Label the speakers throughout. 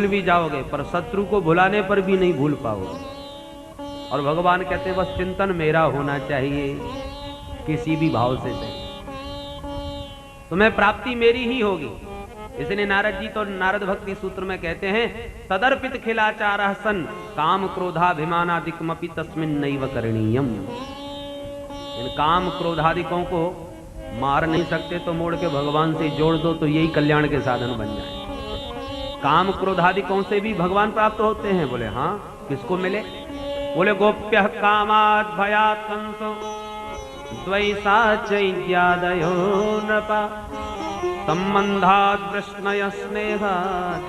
Speaker 1: भूल भी जाओगे पर शत्रु को भुलाने पर भी नहीं भूल पाओगे। और भगवान कहते हैं बस चिंतन मेरा होना चाहिए, किसी भी भाव से नहीं, तुम्हें प्राप्ति मेरी ही होगी। इसलिए नारद जी तो नारद भक्ति सूत्र में कहते हैं तदर्पित खिलाचारः सन काम क्रोधाभिमानादिकमपि तस्मिन् नैव करणीयम। इन काम क्रोधादिकों को मार नहीं सकते तो मोड़ के भगवान से जोड़ दो तो यही कल्याण के साधन बन जाए। काम क्रोधादिकों से भी भगवान प्राप्त होते हैं। बोले हाँ, किसको मिले? बोले गोप्यः कामात् भयात् कंसो द्वैषा चैद्यादयो नृपा संबंधात् वृष्णय स्नेहात्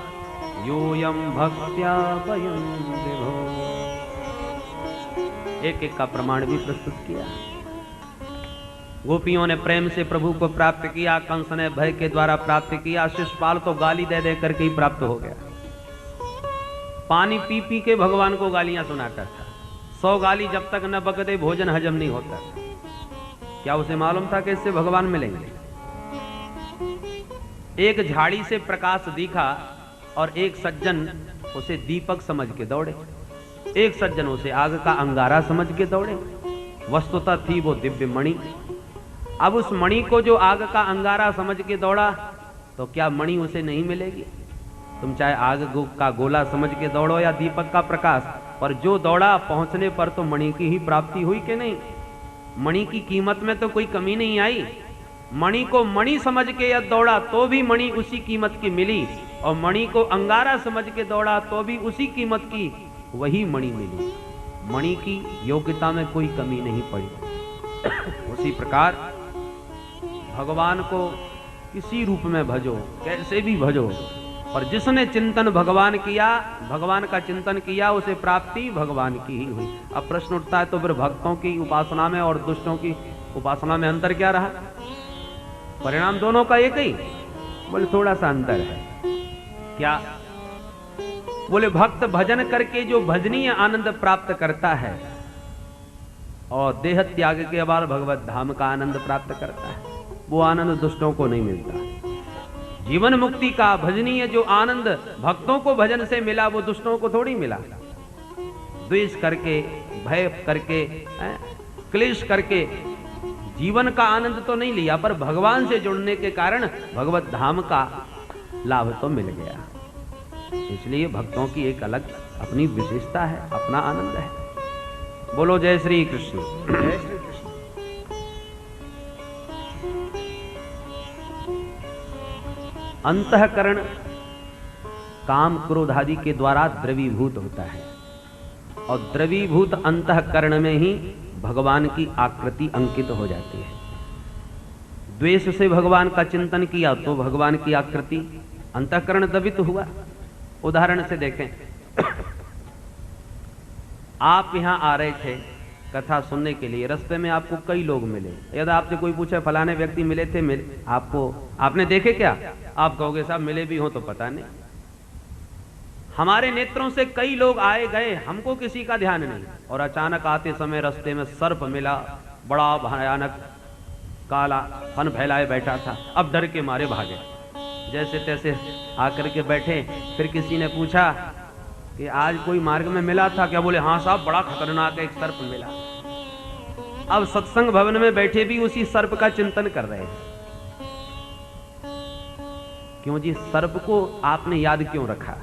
Speaker 1: यूयं भक्त्या वयं विभो। एक एक का प्रमाण भी प्रस्तुत किया। गोपियों ने प्रेम से प्रभु को प्राप्त किया, कंस ने भय के द्वारा प्राप्त किया, शिशुपाल तो गाली दे दे करके ही प्राप्त हो गया। पानी पी पी के भगवान को गालियां सुनाता था। 100 गाली जब तक न बकते भोजन हजम नहीं होता। क्या उसे मालूम था कि इससे भगवान मिलेंगे? एक झाड़ी से प्रकाश दिखा और एक सज्जन उसे दीपक समझ के दौड़े, एक सज्जन उसे आग का अंगारा समझ के दौड़े। वस्तुतः थी वो दिव्य मणि। अब उस मणि को जो आग का अंगारा समझ के दौड़ा तो क्या मणि उसे नहीं मिलेगी? तुम चाहे आग का गोला समझ के दौड़ो या दीपक का प्रकाश, पर जो दौड़ा पहुंचने पर तो मणि की ही प्राप्ति हुई कि नहीं? मणि की कीमत में तो कोई कमी नहीं आई। मणि को मणि समझ के यदि दौड़ा तो भी मणि उसी कीमत की मिली, और मणि को अंगारा समझ के दौड़ा तो भी उसी कीमत की वही मणि मिली। मणि की योग्यता में कोई कमी नहीं पड़ी। उसी प्रकार भगवान को किसी रूप में भजो, कैसे भी भजो, और जिसने चिंतन भगवान किया, भगवान का चिंतन किया, उसे प्राप्ति भगवान की ही हुई। अब प्रश्न उठता है तो फिर भक्तों की उपासना में और दुष्टों की उपासना में अंतर क्या रहा? परिणाम दोनों का एक ही? बोले थोड़ा सा अंतर है। क्या? बोले भक्त भजन करके जो भजनीय आनंद प्राप्त करता है और देह त्याग के बाद भगवत धाम का आनंद प्राप्त करता है, वो आनंद दुष्टों को नहीं मिलता। जीवन मुक्ति का भजनीय जो आनंद भक्तों को भजन से मिला वो दुष्टों को थोड़ी मिला। द्वेष करके, भय करके, क्लेश करके जीवन का आनंद तो नहीं लिया, पर भगवान से जुड़ने के कारण भगवत धाम का लाभ तो मिल गया। इसलिए भक्तों की एक अलग अपनी विशेषता है, अपना आनंद है। बोलो जय श्री कृष्ण।
Speaker 2: जय श्री कृष्ण।
Speaker 1: अंतःकरण काम क्रोध आदि के द्वारा द्रवीभूत होता है, और द्रवीभूत अंतःकरण में ही भगवान की आकृति अंकित हो जाती है। द्वेष से भगवान का चिंतन किया तो भगवान की आकृति अंतःकरण द्रवित हुआ। उदाहरण से देखें, आप यहां आ रहे थे कथा सुनने के लिए, रास्ते में आपको कई लोग मिले। यदि आपसे कोई पूछे फलाने व्यक्ति मिले थे, आपको आपने देखे क्या? आप कहोगे साहब मिले भी हो तो पता नहीं। हमारे नेत्रों से कई लोग आए गए, हमको किसी का ध्यान नहीं, और अचानक आते समय रास्ते में सर्प मिला, बड़ा भयानक काला फन फैलाए बैठा था। अब डर के मारे भागे, जैसे तैसे आकर के बैठे। फिर किसी ने पूछा कि आज कोई मार्ग में मिला था क्या? बोले हाँ साहब, बड़ा खतरनाक एक सर्प मिला। अब सत्संग भवन में बैठे भी उसी सर्प का चिंतन कर रहे हैं। क्यों जी? सर्प को आपने याद क्यों रखा?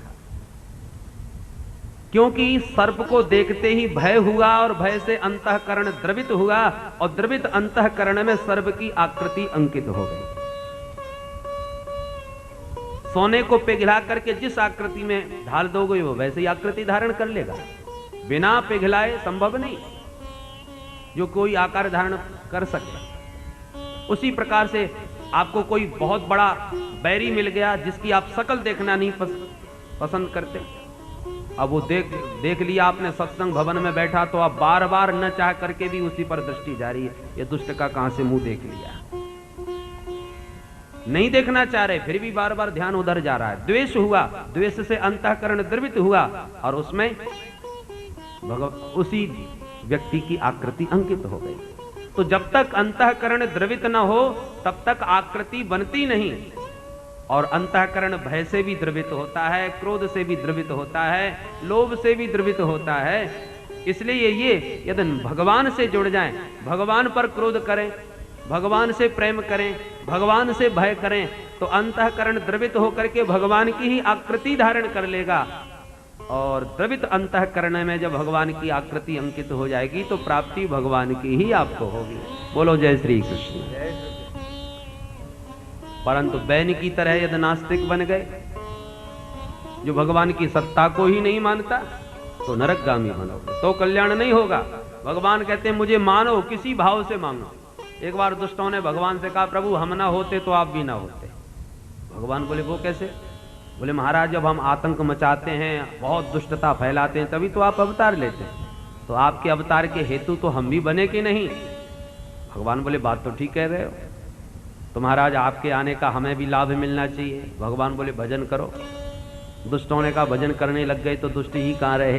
Speaker 1: क्योंकि सर्प को देखते ही भय हुआ, और भय से अंतःकरण द्रवित हुआ, और द्रवित अंतःकरण में सर्प की आकृति अंकित हो गई। सोने को पिघला करके जिस आकृति में ढाल दोगे वो वैसे ही आकृति धारण कर लेगा। बिना पिघलाए संभव नहीं जो कोई आकार धारण कर सकता। उसी प्रकार से आपको कोई बहुत बड़ा बैरी मिल गया जिसकी आप शकल देखना नहीं पसंद करते, अब वो देख लिया आपने सत्संग भवन में बैठा, तो आप बार बार न चाह करके भी उसी पर दृष्टि जारी है। ये दुष्ट का कहां से मुंह देख लिया, नहीं देखना चाह रहे, फिर भी बार बार ध्यान उधर जा रहा है। द्वेष हुआ, द्वेष से अंतःकरण द्रवित हुआ, और उसमें उसी व्यक्ति की आकृति अंकित हो गई। तो जब तक अंतःकरण द्रवित न हो तब तक आकृति बनती नहीं, और अंतःकरण भय से भी द्रवित होता है, क्रोध से भी द्रवित होता है, लोभ से भी द्रवित होता है। इसलिए ये यदि भगवान से जुड़ जाएं, भगवान पर क्रोध करें, भगवान से प्रेम करें, भगवान से भय करें, तो अंतःकरण द्रवित होकर के भगवान की ही आकृति धारण कर लेगा। और द्रवित अंतःकरण में जब भगवान की आकृति अंकित हो जाएगी तो प्राप्ति भगवान की ही आपको होगी। बोलो जय श्री कृष्ण। परंतु बैन की तरह यदि नास्तिक बन गए, जो भगवान की सत्ता को ही नहीं मानता, तो नरकगामी बनोगे, तो कल्याण नहीं होगा। भगवान कहते हैं मुझे मानो, किसी भाव से मांगो। एक बार दुष्टों ने भगवान से कहा प्रभु हम ना होते तो आप भी ना होते। भगवान बोले वो कैसे? बोले महाराज जब हम आतंक मचाते हैं, बहुत दुष्टता फैलाते हैं, तभी तो आप अवतार लेते हैं, तो आपके अवतार के हेतु तो हम भी बने कि नहीं? भगवान बोले बात तो ठीक कह रहे हो, तो महाराज आपके आने का हमें भी लाभ मिलना चाहिए। भगवान बोले भजन करो। दुष्टों ने कहा भजन करने लग गए तो दुष्ट ही कहाँ रहे,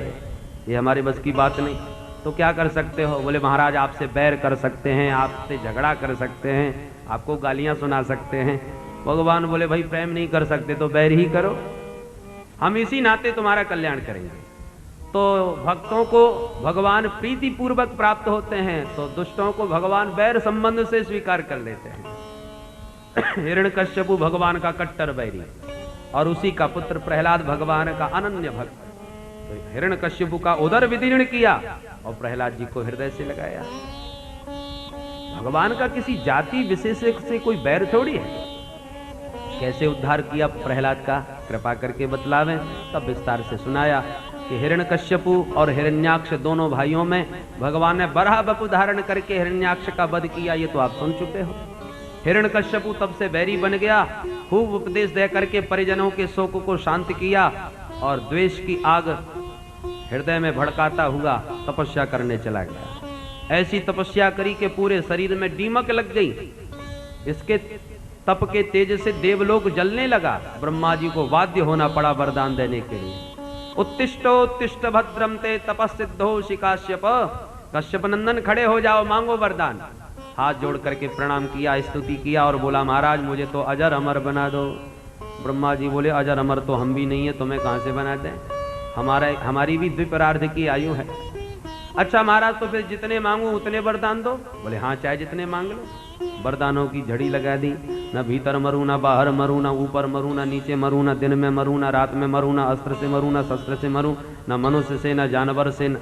Speaker 1: ये हमारी बस की बात नहीं। तो क्या कर सकते हो? बोले महाराज आपसे बैर कर सकते हैं, आपसे झगड़ा कर सकते हैं, आपको गालियां सुना सकते हैं। भगवान बोले भाई प्रेम नहीं कर सकते तो बैर ही करो, हम इसी नाते तुम्हारा कल्याण करेंगे। तो भक्तों को भगवान प्रीति पूर्वक प्राप्त होते हैं, तो दुष्टों को भगवान बैर संबंध से स्वीकार कर लेते हैं। हिरण्यकश्यपु भगवान का कट्टर बैरी और उसी का पुत्र प्रहलाद भगवान का अनन्य भक्त। तो हिरण्यकश्यपु का उदर विदीर्ण किया और प्रहलाद जी को हृदय से लगाया। भगवान का किसी जाति विशेष से कोई बैर थोड़ी है। कैसे उद्धार किया प्रहलाद का, कृपा करके बतलावें। तब विस्तार से सुनाया कि हिरण्यकश्यपु और हिरण्याक्ष दोनों भाइयों में भगवान ने बराह वपु धारण करके हिरण्याक्ष का वध किया, ये तो आप सुन चुके हो। हिरण्यकश्यपु तब से बैरी बन गया, खूब उपदेश दे करके परिजनों के शोक को शांत किया और द्वेष की आग हृदय में भड़काता हुआ तपस्या करने चला गया। ऐसी तपस्या करी कि पूरे शरीर में दीमक लग गई। इसके तप के तेज से देवलोक जलने लगा। ब्रह्मा जी को वाद्य होना पड़ा वरदान देने के लिए। उत्तिष्ठोत्तिष्ठ भद्रम ते तपस्सिद्धो शिकाश्यप, कश्यप नंदन खड़े हो जाओ, मांगो वरदान। हाथ जोड़ करके प्रणाम किया, स्तुति किया और बोला महाराज मुझे तो अजर अमर बना दो। ब्रह्मा जी बोले अजर अमर तो हम भी नहीं है, तुम्हें कहां से बना दें, हमारी भी द्विपरार्ध की आयु है। अच्छा महाराज तो फिर जितने मांगू उतने वरदान दो। बोले हाँ चाहे जितने मांग लो। वरदानों की झड़ी लगा दी। न भीतर मरू, न बाहर मरू, न ऊपर मरू, न नीचे मरू, न दिन में मरू, न रात में मरू, न अस्त्र से मरू, न शस्त्र से मरू, न मनुष्य से, न जानवर से, न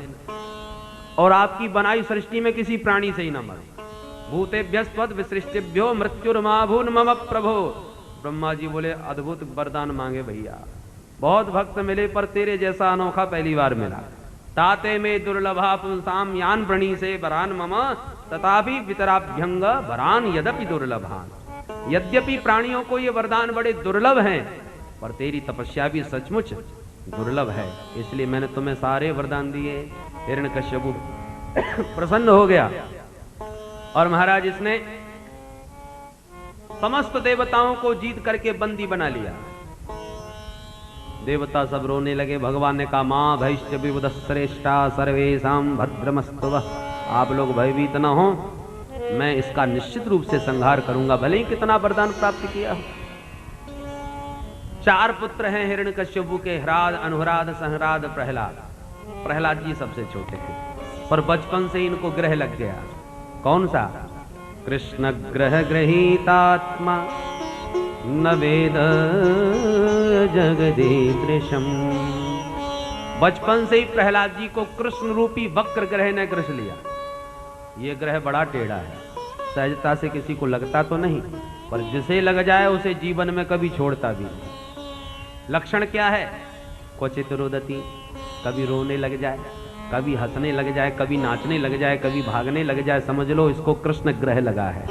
Speaker 1: और आपकी बनाई सृष्टि में किसी प्राणी से ही न मरू। भूतेभ्यस्त्वद विसृष्टिभ्यो मृत्युर्माभून् मम प्रभो। ब्रह्मा जी बोले अद्भुत वरदान मांगे भैया, बहुत भक्त मिले पर तेरे जैसा अनोखा पहली बार मिला। ताते में दुर्लभा पुंसाम यान व्रणी से वरान मम तथापि वितराभ्यंग वरान यद्यपि दुर्लभान। यद्यपि प्राणियों को ये वरदान बड़े दुर्लभ हैं, पर तेरी तपस्या भी सचमुच दुर्लभ है, इसलिए मैंने तुम्हें सारे वरदान दिए। हिरण्यकश्यपु प्रसन्न हो गया और महाराज इसने समस्त देवताओं को जीत करके बंदी बना लिया। देवता सब रोने लगे। भगवान ने कहा मां भैष्ट विबुध श्रेष्ठा सर्वेशाम भद्रमस्तु। आप लोग भयभीत न हो, मैं इसका निश्चित रूप से संहार करूंगा, भले ही कितना वरदान प्राप्त किया हो। 4 पुत्र हैं हिरण्यकश्यपु के, ह्राद, अनुह्राद, संह्राद, प्रहलाद। प्रहलाद जी सबसे छोटे हैं, पर बचपन से इनको ग्रह लग गया। कौन सा? कृष्ण ग्रह गृहीतात्मा न वेद जगदीदृशम। बचपन से ही प्रहलाद जी को कृष्ण रूपी वक्र ग्रह ने ग्रस लिया। ये ग्रह बड़ा टेढ़ा है, सहजता से किसी को लगता तो नहीं, पर जिसे लग जाए उसे जीवन में कभी छोड़ता भी नहीं। लक्षण क्या है? क्वचित रोदती, कभी रोने लग जाए, कभी हंसने लग जाए, कभी नाचने लग जाए, कभी भागने लग जाए, समझ लो इसको कृष्ण ग्रह लगा है।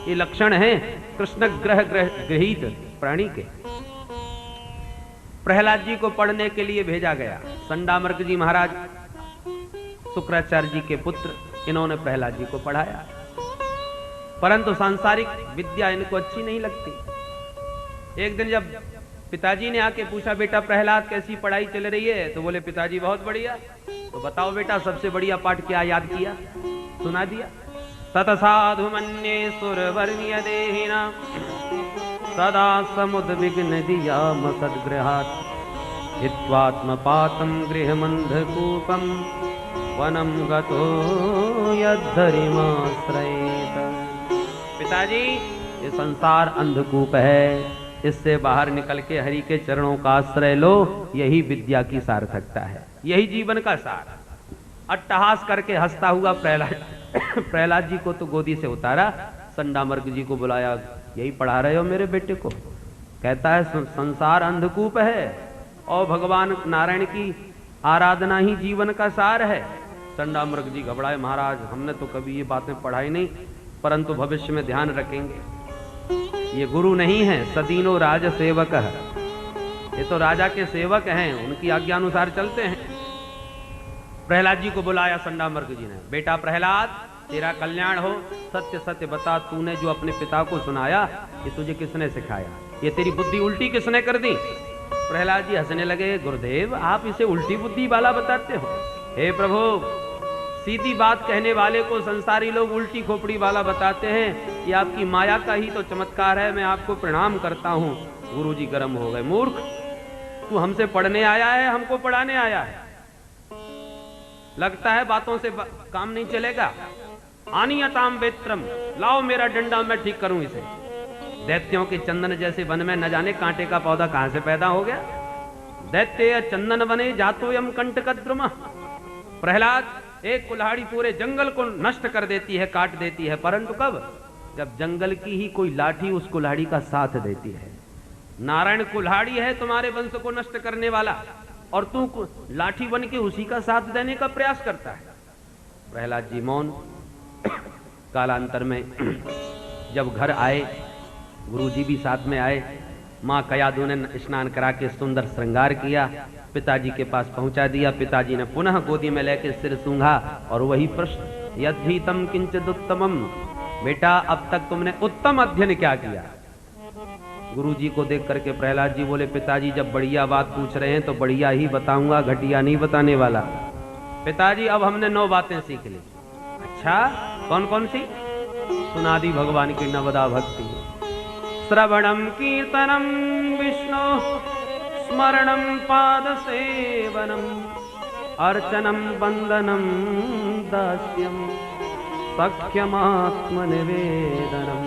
Speaker 1: ये लक्षण है कृष्ण ग्रह गृहीत प्राणी के। प्रहलाद जी को पढ़ने के लिए भेजा गया। संडामर्क जी महाराज शुक्राचार्य जी के पुत्र, इन्होंने प्रहलाद जी को पढ़ाया, परंतु सांसारिक विद्या इनको अच्छी नहीं लगती। एक दिन जब पिताजी ने आके पूछा बेटा प्रहलाद कैसी पढ़ाई चल रही है, तो बोले पिताजी बहुत बढ़िया। तो बताओ बेटा सबसे बढ़िया पाठ क्या याद किया? सुना दिया। ततसाधु मन्ये सुरवर्ण्य देहिना सदा समुद्विग्न दियाम सद्गृहात् हित्वात्मपातं गृहमन्धकूपं वनं गतो यद्धरिमाश्रयेत। पिताजी, ये संसार अंधकूप है, इससे बाहर निकल के हरि के चरणों का आश्रय लो, यही विद्या की सार्थकता है, यही जीवन का सार। अट्टहास करके हंसता हुआ प्रहलाद जी को तो गोदी से उतारा, संडामर्क जी को बुलाया, यही पढ़ा रहे हो मेरे बेटे को? कहता है संसार अंधकूप है और भगवान नारायण की आराधना ही जीवन का सार है। संडामर्क जी घबराए, महाराज हमने तो कभी ये बातें पढ़ाई नहीं, परंतु भविष्य में ध्यान रखेंगे। ये गुरु नहीं है, सदीनो राज सेवक है, ये तो राजा के सेवक हैं, उनकी आज्ञा अनुसार चलते हैं। प्रहलाद जी को बुलाया संडामर्क जी ने, बेटा प्रहलाद तेरा कल्याण हो, सत्य सत्य बता, तूने जो अपने पिता को सुनाया ये तुझे किसने सिखाया? ये तेरी बुद्धि उल्टी किसने कर दी? प्रहलाद जी हंसने लगे, गुरुदेव आप इसे उल्टी बुद्धि वाला बताते हो? हे प्रभु, सीधी बात कहने वाले को संसारी लोग उल्टी खोपड़ी वाला बताते हैं, ये आपकी माया का ही तो चमत्कार है, मैं आपको प्रणाम करता हूँ। गुरुजी गर्म हो गए, मूर्ख तू हमसे पढ़ने आया है, हमको पढ़ाने आया है? लगता है बातों से काम नहीं चलेगा। आनियताम वेत्रम, लाओ मेरा डंडा, मैं ठीक करूं इसे। दैत्यों के चंदन जैसे वन में न जाने कांटे का पौधा कहां से पैदा हो गया। दैत्य चंदन वने जातो यम कंटकद्रुम। प्रहलाद, एक कुल्हाड़ी पूरे जंगल को नष्ट कर देती है, काट देती है, परंतु कब? जब जंगल की ही कोई लाठी उस कुल्हाड़ी का साथ देती है। नारायण कुल्हाड़ी है तुम्हारे वंश को नष्ट करने वाला, और तू लाठी बन के उसी का साथ देने का प्रयास करता है। प्रहलाद जी मौन। कालांतर में जब घर आए, गुरुजी भी साथ में आए, माँ कयादू ने स्नान करा के सुंदर श्रृंगार किया, पिताजी के पास पहुंचा दिया। पिताजी ने पुनः गोदी में लेकर सिर सूंघा और वही प्रश्न, यद्धीतम किंचिद उत्तमम, बेटा अब तक तुमने उत्तम अध्ययन क्या किया? गुरुजी को देख करके प्रहलाद जी बोले, पिताजी जब बढ़िया बात पूछ रहे हैं तो बढ़िया ही बताऊंगा, घटिया नहीं बताने वाला। पिताजी अब हमने 9 बातें सीख ली। अच्छा, कौन कौन सी? सुना दी भगवान की नवदा भक्ति। श्रवणम कीर्तनम विष्णु, स्मरणम पाद सेवनम, अर्चनम वंदनम दास्यम, सख्यमात्म निवेदनम।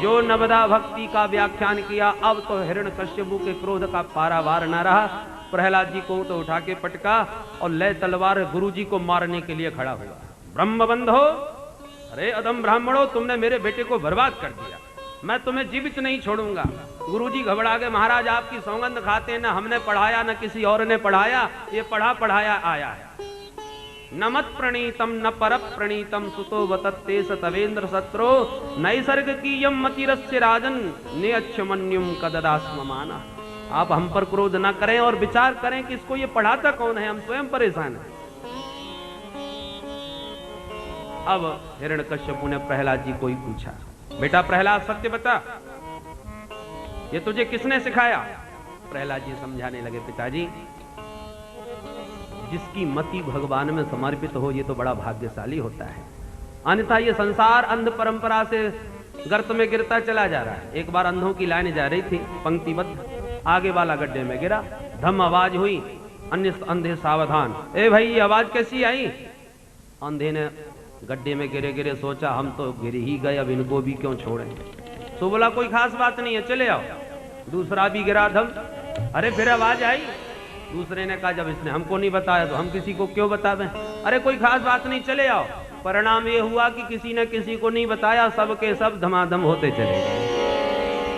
Speaker 1: जो नवदा भक्ति का व्याख्यान किया, अब तो हिरण्यकश्यपु के क्रोध का पारावार न रहा। प्रहलाद जी को तो उठा के पटका और ले तलवार गुरुजी को मारने के लिए खड़ा हुआ। ब्रह्मबंधो, अरे अधम ब्राह्मणों, तुमने मेरे बेटे को बर्बाद कर दिया, मैं तुम्हें जीवित नहीं छोड़ूंगा। गुरुजी घबरा गए, महाराज आपकी सौगंध खाते, न हमने पढ़ाया न किसी और ने पढ़ाया, ये पढ़ा पढ़ाया आया है। न मत प्रणीतम न पर प्रणीतम, सुतो वतत्ते सतवेन्द्र सत्रो, नैसर्ग की यम मतिरस्य राजन, नेच्छमन्युम कददास्म माना। आप हम पर क्रोध न करें और विचार करें कि इसको ये पढ़ाता कौन है, हम स्वयं परेशान हैं। अब हिरण्यकश्यपु ने प्रहलाद जी को ही पूछा, बेटा प्रहलाद सत्य बता, ये तुझे किसने सिखाया? प्रहलाद जी समझाने लगे, पिताजी जिसकी मति भगवान में समर्पित हो ये तो बड़ा भाग्यशाली होता है, अन्यथा ये संसार अंध परंपरा से गर्त में गिरता चला जा रहा है। एक बार अंधों की लाइन जा रही थी पंक्तिबद्ध, आगे वाला गड्ढे में गिरा, धम आवाज हुई, अन्य अंधे सावधान। ए भाई ये आवाज कैसी आई? अंधे ने गड्ढे में गिरे गिरे सोचा हम तो गिर ही गए, अब इनको भी क्यों छोड़ें। तो बोला कोई खास बात नहीं है, चले आओ। दूसरा भी गिरा धम, अरे फिर आवाज आई। दूसरे ने कहा जब इसने हमको नहीं बताया तो हम किसी को क्यों बतावें, अरे कोई खास बात नहीं, चले आओ। परिणाम ये हुआ कि किसी ने किसी को नहीं बताया, सबके सब धमाधम होते चले गए।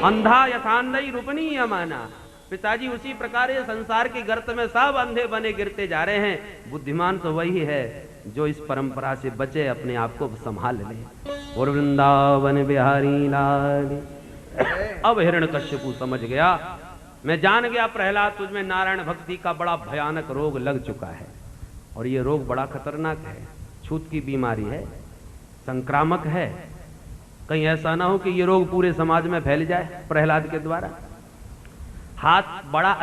Speaker 1: अंधा यथांधई रूपनीय माना। पिताजी उसी प्रकार ये संसार के गर्त में सब अंधे बने गिरते जा रहे हैं। बुद्धिमान तो वही है जो इस परंपरा से बचे, अपने आप को संभाल ले। और वृंदावन बिहारी लाल। अब हिरण्यकश्यपु समझ गया, मैं जान गया प्रहलाद तुझमें नारायण भक्ति का बड़ा भयानक रोग लग चुका है, और ये रोग बड़ा खतरनाक है, छूत की बीमारी है, संक्रामक है। कहीं ऐसा ना हो कि ये रोग पूरे समाज में फैल जाए प्रहलाद के द्वारा। हाथ बड़ा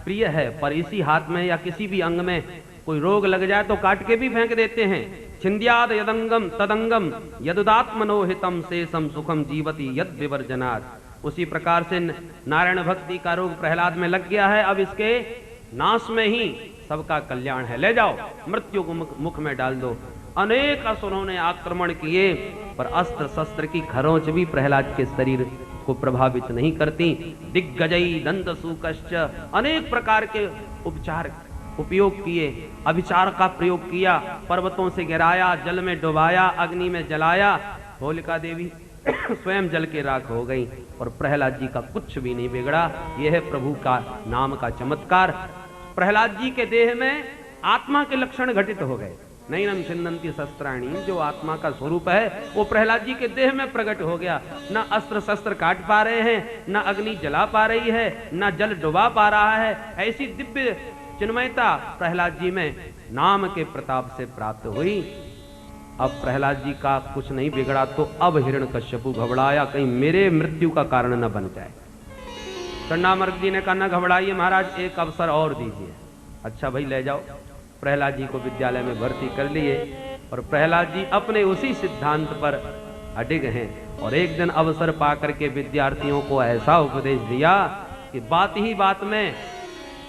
Speaker 1: प्रिय है, पर इसी हाथ में या किसी भी अंग में कोई रोग लग जाए तो काट के भी फेंक देते हैं। छिंद्याद यदंगम तदंगम यदुदात्मनोहितम शेषम सुखम जीवति यद विवर्जनात्। उसी प्रकार से नारायण भक्ति का रोग प्रहलाद में लग गया है। अब इसके नाश में ही सबका कल्याण है। ले जाओ, मृत्यु को मुख में डाल दो। अनेक असुरों ने आक्रमण किए, पर अस्त्र शस्त्र की खरोंच भी प्रहलाद के शरीर को प्रभावित नहीं करती। दिग्गजई दंत सूकश्च, अनेक प्रकार के उपचार उपयोग किए, अभिचार का प्रयोग किया, पर्वतों से गिराया, जल में डुबाया, अग्नि में जलाया। होलिका देवी स्वयं जल के राख हो गई और प्रहलाद जी का कुछ भी नहीं बिगड़ा। यह है प्रभु का नाम का चमत्कार। प्रहलाद जी के देह में आत्मा के लक्षण घटित हो गए। नैनम छिन्दन्ति शस्त्राणी, जो आत्मा का स्वरूप है वो प्रहलाद जी के देह में प्रकट हो गया। न अस्त्र शस्त्र काट पा रहे हैं, न अग्नि जला पा रही है, न जल डुबा पा रहा है। ऐसी दिव्य चिन्मयता प्रहलाद जी में नाम के प्रताप से प्राप्त हुई। अब प्रहलाद जी का कुछ नहीं बिगड़ा, तो अब हिरण्यकश्यपु घबराया, कहीं मेरे मृत्यु का कारण न बन जाए। चंडामर्क जी ने कहा, न घबराइए महाराज, एक अवसर और दीजिए। अच्छा भाई, ले जाओ। प्रहलाद जी को विद्यालय में भर्ती कर लिए और प्रहलाद जी अपने उसी सिद्धांत पर अडिग हैं। और एक दिन अवसर पाकर के विद्यार्थियों को ऐसा उपदेश दिया कि बात ही बात में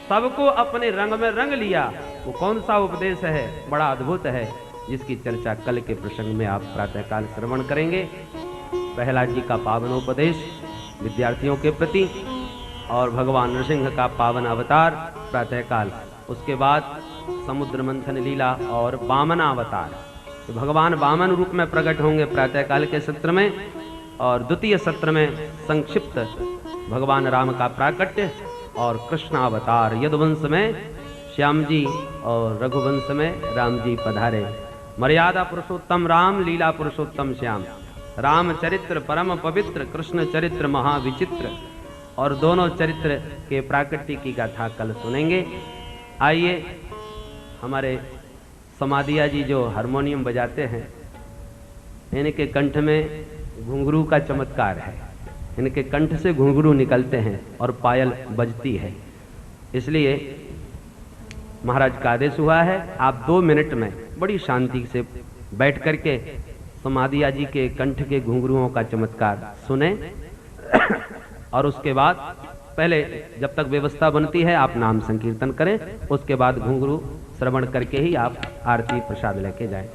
Speaker 1: सबको अपने रंग में रंग लिया। वो कौन सा उपदेश है, बड़ा अद्भुत है, जिसकी चर्चा कल के प्रसंग में आप प्रातःकाल श्रवण करेंगे। प्रहलाद जी का पावनोपदेश विद्यार्थियों के प्रति और भगवान नृसिंह का पावन अवतार प्रातःकाल। उसके बाद समुद्र मंथन लीला और वामना अवतार, तो भगवान वामन रूप में प्रकट होंगे प्रातःकाल के सत्र में। और द्वितीय सत्र में संक्षिप्त भगवान राम का प्राकट्य और कृष्ण अवतार। यदुवंश में श्याम जी और रघुवंश में राम जी पधारे। मर्यादा पुरुषोत्तम राम, लीला पुरुषोत्तम श्याम। राम चरित्र परम पवित्र, कृष्ण चरित्र महाविचित्र। और दोनों चरित्र के प्राकट्य की गाथा कल सुनेंगे। आइए, हमारे समाधिया जी जो हारमोनियम बजाते हैं, इनके कंठ में घुंघरू का चमत्कार है। इनके कंठ से घुंघरू निकलते हैं और पायल बजती है। इसलिए महाराज का आदेश हुआ है, आप 2 मिनट में बड़ी शांति से बैठ करके समाधिया जी के कंठ के घुंघरुओं का चमत्कार सुने। और उसके बाद पहले जब तक व्यवस्था बनती है आप नाम संकीर्तन करें, उसके बाद घुंघरू श्रवण करके ही आप आरती प्रसाद लेके जाएं।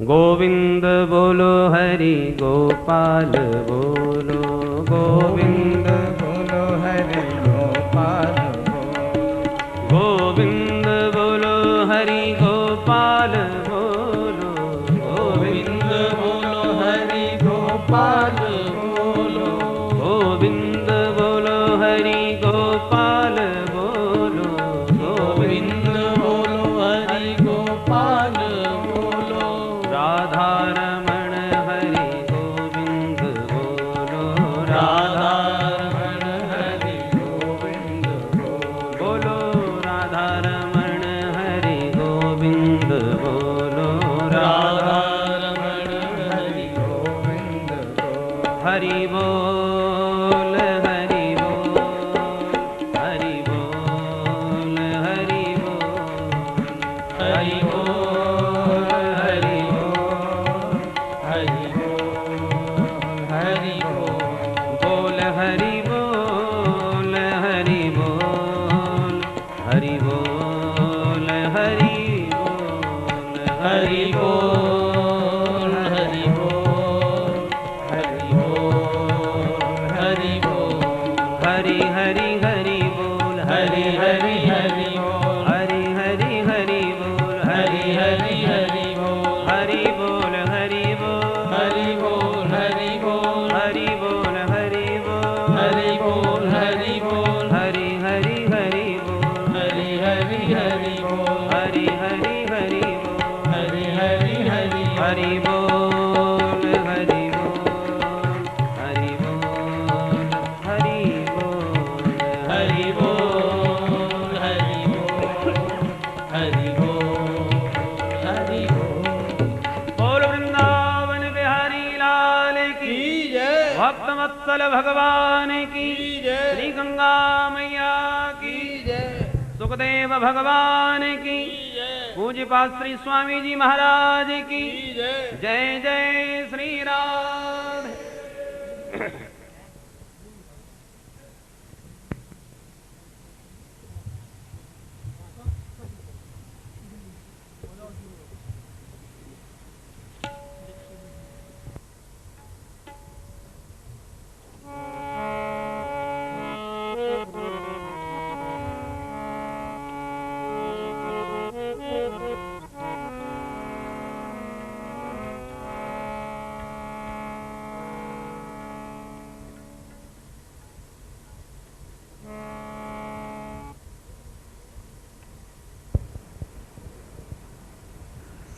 Speaker 1: गोविंद बोलो हरि गोपाल बोलो, गोविंद बोलो हरि गोपाल बोलो, गोविंद बोलो हरि गोपाल बोलो, गोविंद बोलो हरि गोपाल बोलो, गोविंद बोलो हरि गोपाल बोलो, गोविंद बोलो हरि गोपाल बोलो, राधा रमण हरि गोविंद बोलो, राधा रमण हरि गोविंद बोलो, राधा रमण हरि गोविंद बोलो, राधा रमण हरि गोविंद बोलो, हरि बोल हरि बोल, हरि बोल हरि बोल, हरि बोल हरि बोल, हरि बोल हरि बोल, बोल हरि बोल हरि बोल, हरि बोल हरि बोल, हरि बोल हरि बोल, हरि बोल हरि बोल, हरि हरि हरि बोल, हरि हरि हरि बोल, हरि हरि हरि बोल, हरि हरि हरि बोल, हरि बोल हरि बोल, हरि बोल हरि बोल, हरि बोल हरि बोल, हरि बोल हरि बोल, हरि हरि हरि बोल, हरि हरि हरि बोल, हरि हरि हरि बोल, हरि हरि हरि हरि बोल, हरि बोल हरि बोल, हरि बोल हरि बोल, हरि बोल हरि बोल, हरि बोल। बोल वृंदावन बिहारी लाल की जय, भक्त वत्सल भगवान की जय, श्री गंगा मैया की जय, सुखदेव भगवान की जय, पूज्यपाद श्री स्वामी जी महाराज की जय। जय जय श्री राधे।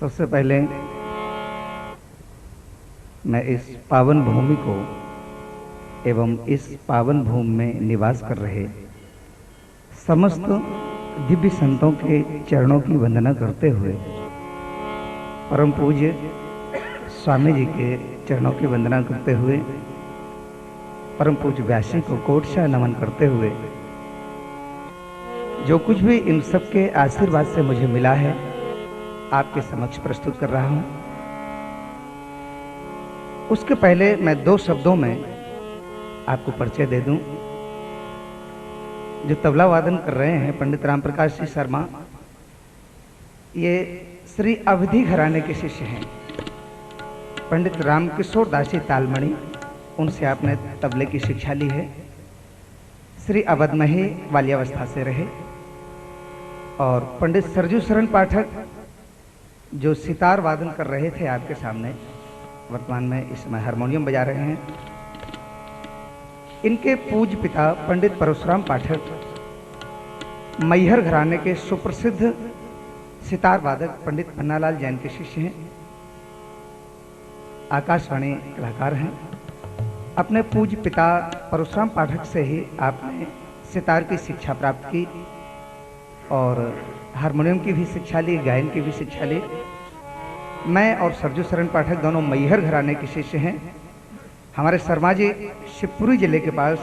Speaker 2: सबसे पहले मैं इस पावन भूमि को एवं इस पावन भूमि में निवास कर रहे समस्त दिव्य संतों के चरणों की वंदना करते हुए परम पूज्य स्वामी जी के चरणों की वंदना करते हुए परम पूज्य व्यास जी को कोटशा नमन करते हुए जो कुछ भी इन सब के आशीर्वाद से मुझे मिला है आपके समक्ष प्रस्तुत कर रहा हूं। उसके पहले मैं 2 शब्दों में आपको परिचय दे दूं। जो तबला वादन कर रहे हैं पंडित राम प्रकाश जी शर्मा, ये श्री अवधि घराने के शिष्य हैं। पंडित राम किशोर दास जी तालमणि, उनसे आपने तबले की शिक्षा ली है। श्री अवध में ही बाल्यावस्था से रहे। और पंडित सरजू शरण पाठक जो सितार वादन कर रहे थे आपके सामने, वर्तमान में इस समय हारमोनियम बजा रहे हैं। इनके पूज्य पिता पंडित परशुराम पाठक मैहर घराने के सुप्रसिद्ध सितार वादक पंडित पन्नालाल जैन के शिष्य हैं। आकाशवाणी कलाकार हैं। अपने पूज्य पिता परशुराम पाठक से ही आपने सितार की शिक्षा प्राप्त की और हारमोनियम की भी शिक्षा ली, गायन की भी शिक्षा ली। मैं और सरजू शरण पाठक दोनों मैहर घराने के शिष्य हैं। हमारे शर्मा जी शिवपुरी जिले के पास,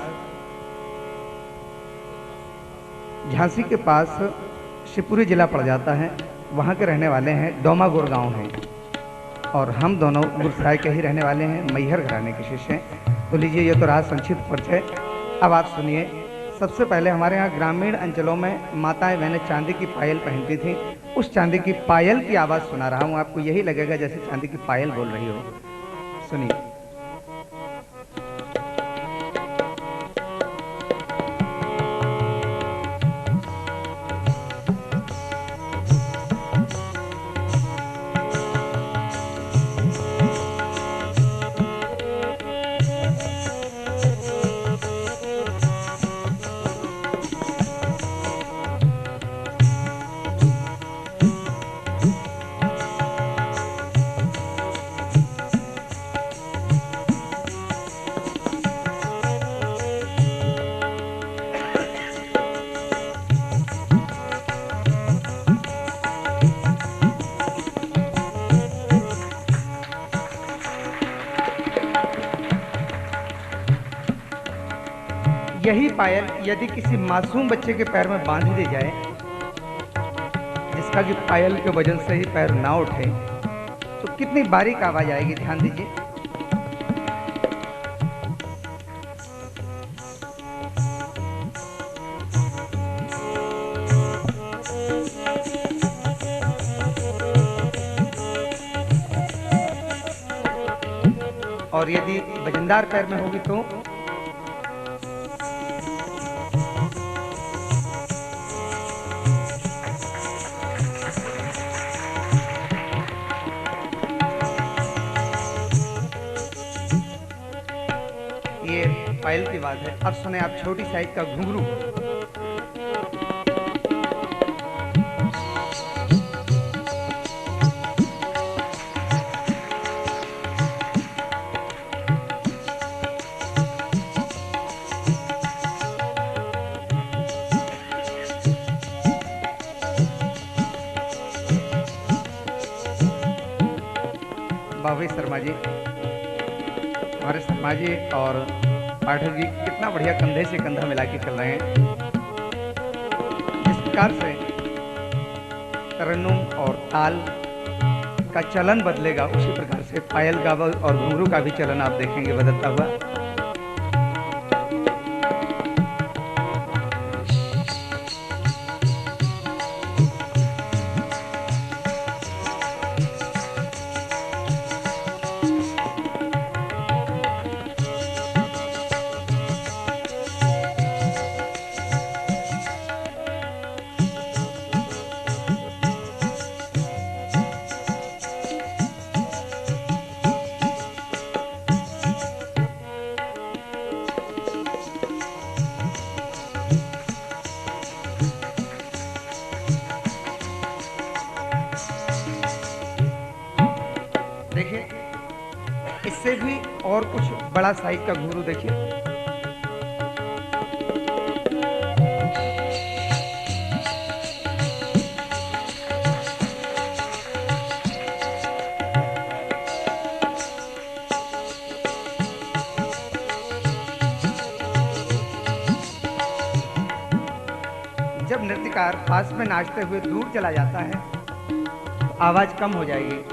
Speaker 2: झांसी के पास शिवपुरी जिला पड़ जाता है, वहाँ के रहने वाले हैं। डोमागुर गांव है और हम दोनों गुरसराय के ही रहने वाले हैं, मैहर घराने के शिष्य हैं। तो लीजिए, ये तो रहा संक्षिप्त परिचय। अब आप सुनिए। सबसे पहले हमारे यहाँ ग्रामीण अंचलों में माताएं बहनें चांदी की पायल पहनती थी। उस चांदी की पायल की आवाज़ सुना रहा हूँ। आपको यही लगेगा जैसे चांदी की पायल बोल रही हो। सुनिए। यही पायल यदि किसी मासूम बच्चे के पैर में बांध दी जाए, जिसका कि पायल के वजन से ही पैर ना उठे, तो कितनी बारीक आवाज आएगी। ध्यान दीजिए। और यदि वजनदार पैर में होगी तो पायल की बात है। अब सुने आप छोटी साइज का घुंघरू। बाबू शर्मा जी, हमारे शर्मा जी और पाठक जी कितना बढ़िया कंधे से कंधा मिला के चल रहे हैं। जिस प्रकार से तरन्नुम और ताल का चलन बदलेगा, उसी प्रकार से पायल का और घुंघरू का भी चलन आप देखेंगे बदलता हुआ। और कुछ बड़ा साइज का घुंघरू देखिए। जब नृत्यकार पास में नाचते हुए दूर चला जाता है तो आवाज कम हो जाएगी।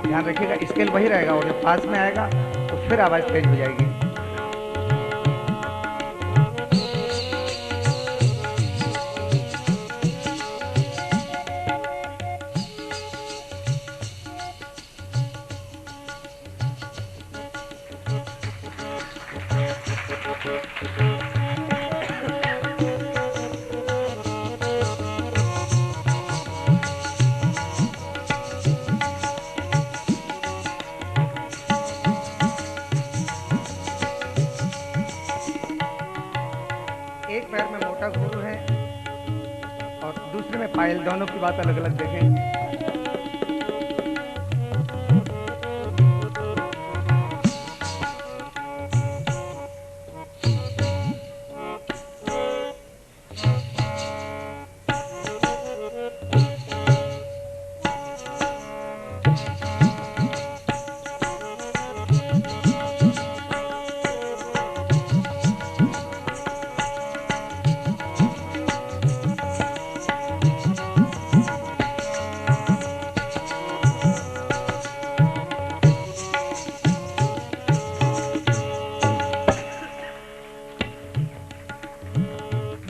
Speaker 2: ध्यान रखिएगा, स्केल वही रहेगा और जब पास में आएगा तो फिर आवाज तेज हो जाएगी। एक पैर में मोटा घुंघरू है और दूसरे में पायल, दोनों की बात अलग अलग देखें।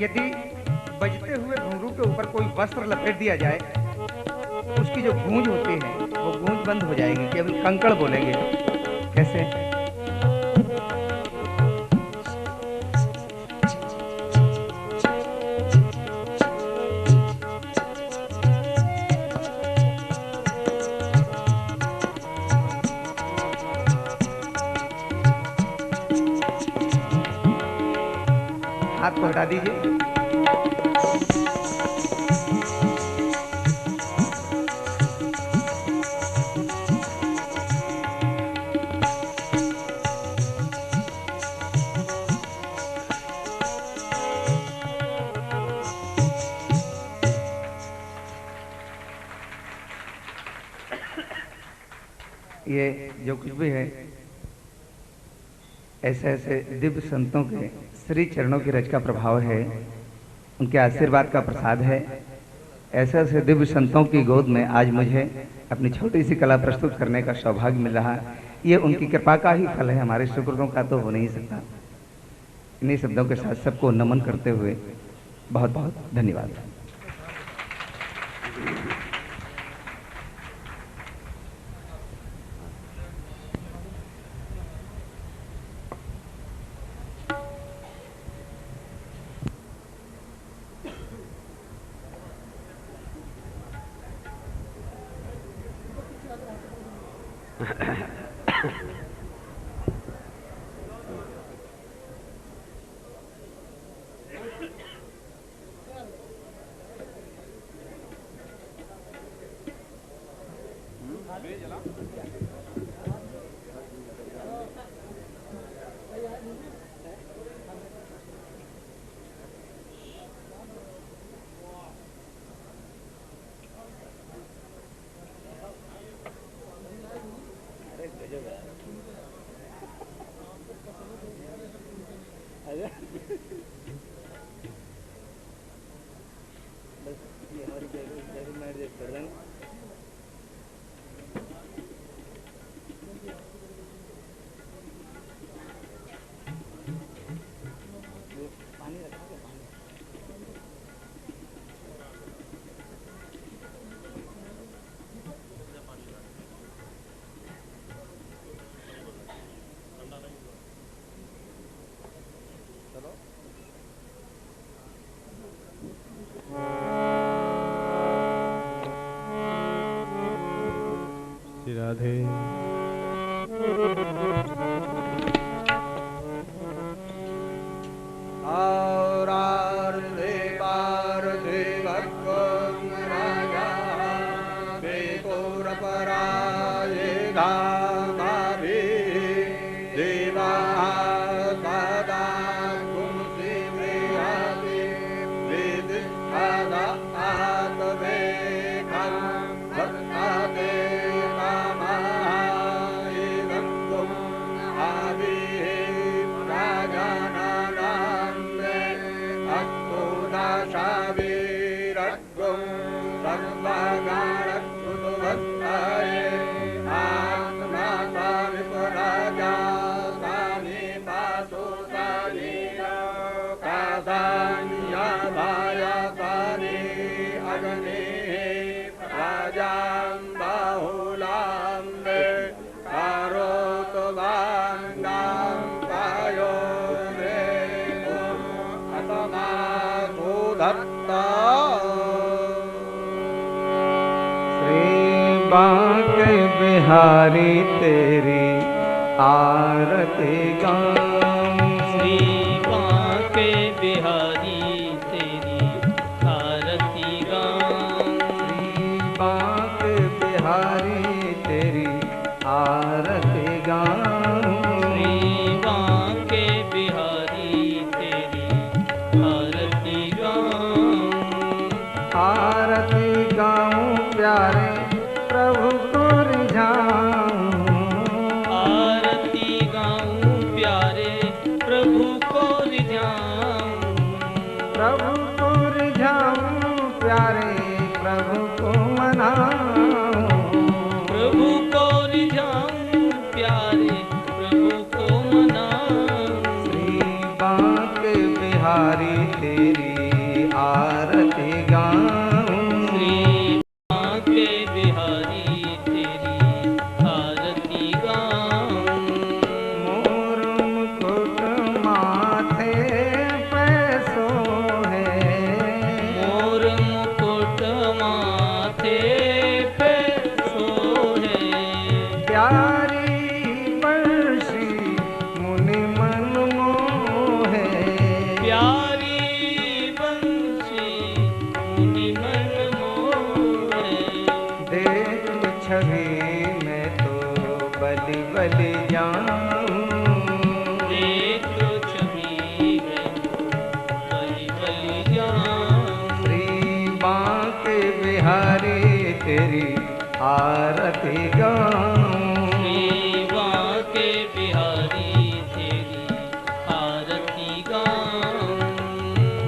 Speaker 2: यदि बजते हुए घुंघरू के ऊपर कोई वस्त्र लपेट दिया जाए, उसकी जो गूंज होती है वो गूंज बंद हो जाएगी, केवल कंकड़ बोलेंगे। कैसे? हाथ को हटा दीजिए। ये जो कुछ भी है, ऐसे ऐसे दिव्य संतों के श्री चरणों की रज का प्रभाव है, उनके आशीर्वाद का प्रसाद है। ऐसे ऐसे दिव्य संतों की गोद में आज मुझे अपनी छोटी सी कला प्रस्तुत करने का सौभाग्य मिल रहा है। ये उनकी कृपा का ही फल है, हमारे शुक्रों का तो हो नहीं सकता। इन्हीं शब्दों के साथ सबको नमन करते हुए बहुत बहुत धन्यवाद।
Speaker 3: राधे।
Speaker 4: खड्गं सर्वगणकृतवत्ताय आत्मा साविपुराजा सानि पासु सानि कासान्यभाय सानि अग्ने राजां बाहुलां करोतु वाङ्गां पायो मे अतमासु दत्ता
Speaker 2: श्री बांके बिहारी तेरी आरती गाऊं।
Speaker 5: श्री बांके बिहारी तेरी आरती गाऊं।
Speaker 2: श्री बांके बिहारी तेरी आरती गाऊं।
Speaker 5: श्री बांके बिहारी तेरी आरती गाऊं।
Speaker 2: आरती गाऊं प्यारे प्रभु को रिझाऊं।
Speaker 5: आरती गाऊं प्यारे प्रभु को रिझाऊं।
Speaker 2: प्रभु को रिझाऊं प्यारे प्रभु को मनाऊं।
Speaker 5: प्रभु को रिझाऊं प्यारे प्रभु को मनाऊं।
Speaker 2: श्री बांके बिहारी तेरी आरती गाऊं।
Speaker 5: श्री बांके बिहारी तेरी आरती गाऊं।
Speaker 2: मोर मुकुट माथे पे सोहे।
Speaker 5: मोर मुकुट माथे पे सोहे।
Speaker 2: प्यारी बंशी मुनि मन मोहे।
Speaker 5: प्यारी बंशी मुनि मन मोहे।
Speaker 2: देख छवि में तो बलि बलि जाऊं।
Speaker 5: देख छवि में बलि बलि जाऊं।
Speaker 2: श्री बांके बिहारी तेरी आरती गाऊं।
Speaker 5: श्री बांके बिहारी तेरी आरती गाऊं।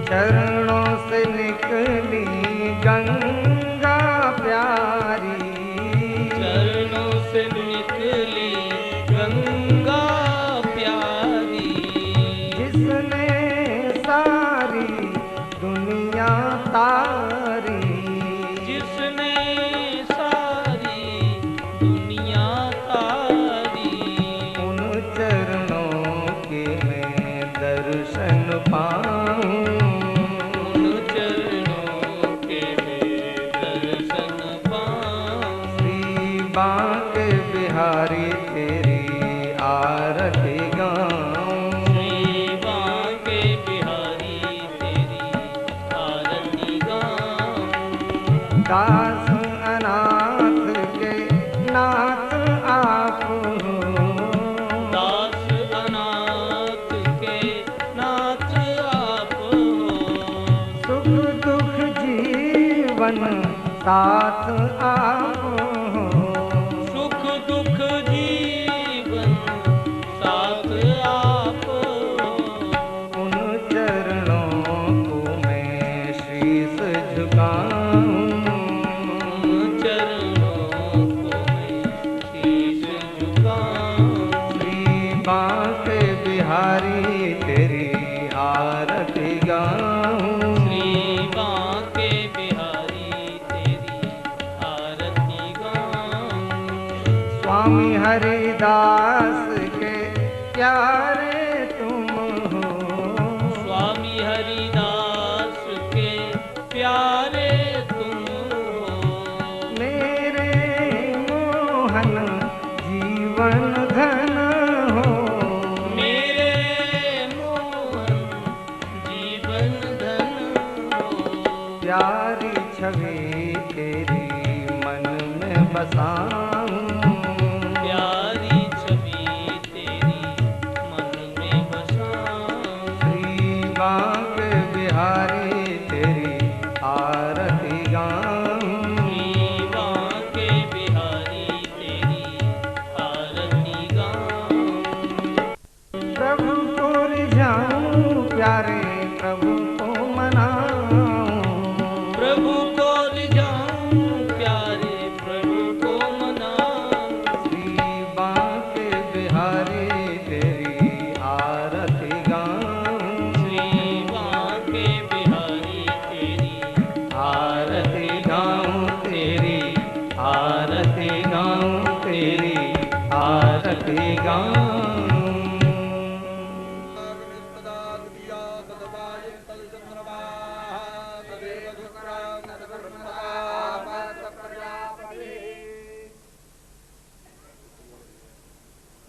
Speaker 2: चरणों से निकली गंगा प्यारी।
Speaker 5: चरणों से निकली गंगा प्यारी।
Speaker 2: जिसने सारी दुनिया तारी।
Speaker 5: जिसने सारी दुनिया तारी।
Speaker 2: उन चरणों के मैं दर्शन पाऊं।
Speaker 5: उन चरणों के मैं दर्शन पाऊं।
Speaker 2: श्री बांके बिहारी तेरी आरती गाऊं।
Speaker 5: श्री बांके बिहारी तेरी आरती गाऊं।
Speaker 2: दास अनाथ के नाथ आप हो।
Speaker 5: दास अनाथ के नाथ आप हो।
Speaker 2: सुख दुख जीवन साथ आप हो।
Speaker 5: सुख दुख जीवन साथ आप हो।
Speaker 2: उन चरणों को मैं शीश झुकाऊं।
Speaker 5: चरणों को मैं शीश झुकाऊं।
Speaker 2: श्री बांके बिहारी तेरी आरती गाऊं।
Speaker 5: श्री बांके बिहारी तेरी आरती गाऊं।
Speaker 2: स्वामी हरिदास के प्यारे तुम हो।
Speaker 5: स्वामी हरिदास के प्यारे तुम हो।
Speaker 2: मेरे मोहन जीवन धन हो।
Speaker 5: मेरे मोहन जीवन धन हो।
Speaker 2: प्यारी छवि तेरी मन में बसाऊं।
Speaker 5: प्यारी छवि तेरी मन में बसाऊं।
Speaker 2: श्री बांके बिहारी तेरी आरती गाऊं।
Speaker 5: श्री बांके बिहारी तेरी आरती गाऊं।
Speaker 2: प्रभु को रिझाऊं प्यारे प्रभु को मनाऊं।
Speaker 5: प्रभु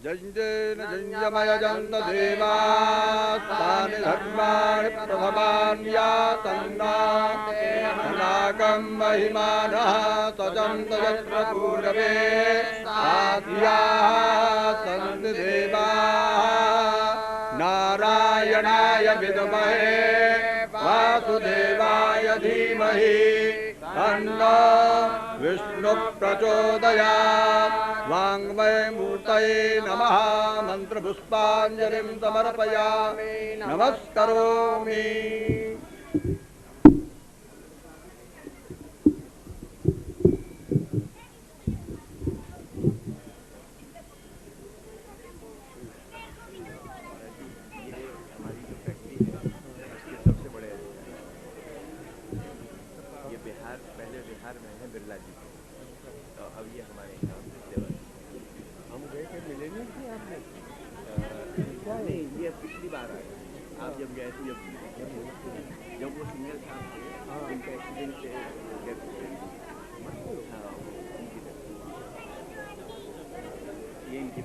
Speaker 4: जञ्जेन जञ्जमयजन्त देवास्तानि धर्माणि प्रथमान्यासन्नाकं महिमानः सजन्त यत्र पूरवे साध्याः सन्ति देवाः नारायणाय विद्महे वासुदेवाय धीमहि तन्नो विष्णुः प्रचोदयात् वाङ्मय मूर्तये नमः मन्त्रपुष्पाञ्जलिं समर्पयामि नमस्करोमि।
Speaker 6: ये पिछली बार आए आप जब गए थे जब वो सिंगल था उनका एक्सीडेंट से ये इनकी